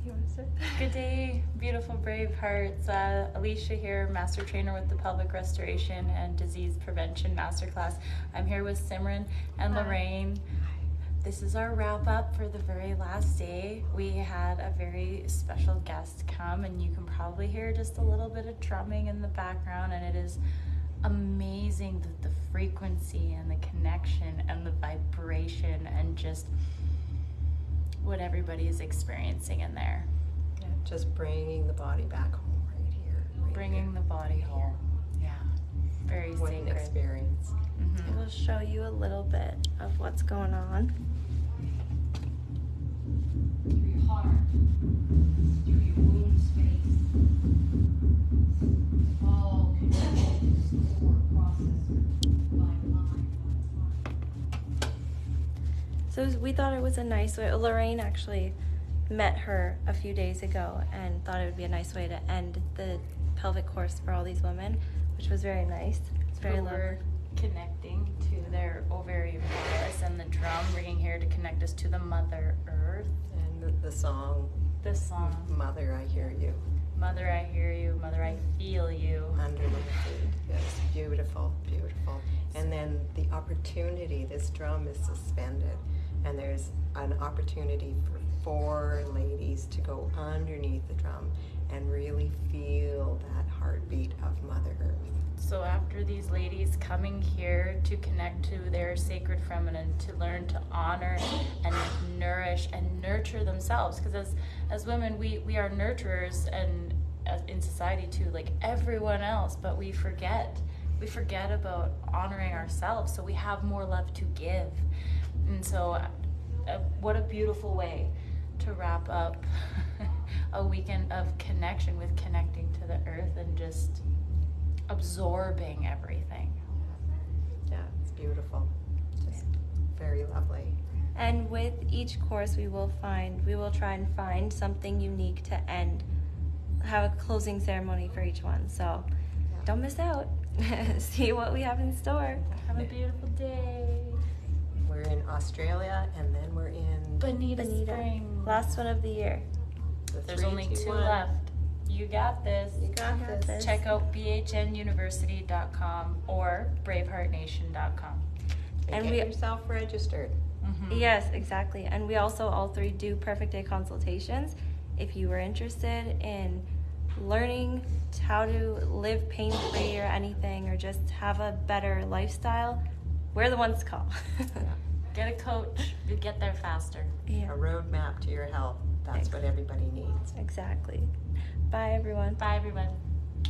You want to sit? Good day, beautiful BraveHearts. Alicia here, Master Trainer with the Pelvic Restoration and Disease Prevention Masterclass. I'm here with Simran and Lorraine. This is our wrap up for the very last day. We had a very special guest come, and you can probably hear just a little bit of drumming in the background, and it is amazing the frequency and the connection and the vibration and just what everybody is experiencing in there. Yeah, just bringing the body back home right here. Bringing the body home. Yeah. Very What sacred. an experience. Mm-hmm. I will show you a little bit of what's going on. Through your heart, through your womb space, all connected to store processor by mind. So we thought it was a nice way. Lorraine actually met her a few days ago and thought it would be a nice way to end the pelvic course for all these women, which was very nice. It's very Who lovely. we're connecting to their ovarian chorus and the drum bringing here to connect us to the Mother Earth. And the song, The song, Mother, I Hear You, Mother, I hear you, Mother, I feel you. under my feet. Yes, beautiful, beautiful. And then the opportunity, this drum is suspended, and there's an opportunity for 4 ladies to go underneath the drum and really feel that heartbeat of Mother Earth. So after these ladies coming here to connect to their sacred feminine, to learn to honor and nourish and nurture themselves, because as women we are nurturers, and in society too, like everyone else, but we forget about honoring ourselves, so we have more love to give. And so what a beautiful way to wrap up a weekend of connection, with connecting to the earth and just absorbing everything. Yeah, it's beautiful. Just very lovely. And with each course we will try and find something unique to end, have a closing ceremony for each one. So don't miss out. See what we have in store. Have a beautiful day. We're in Australia, and then we're in Bonita Springs. Last one of the year. the There's 3, only 2, 2 1. left. You got this. You got this. this. Check out bhnuniversity.com or braveheartnation.com. And And get we- yourself registered. Yes, exactly. And we also all 3 do Perfect Day Consultations. If you were interested in learning how to live pain-free or anything, or just have a better lifestyle, we're the ones to call. Get a coach. You get there faster. Yeah, A roadmap to your health. That's what everybody needs. exactly. Bye, everyone. Bye, everyone.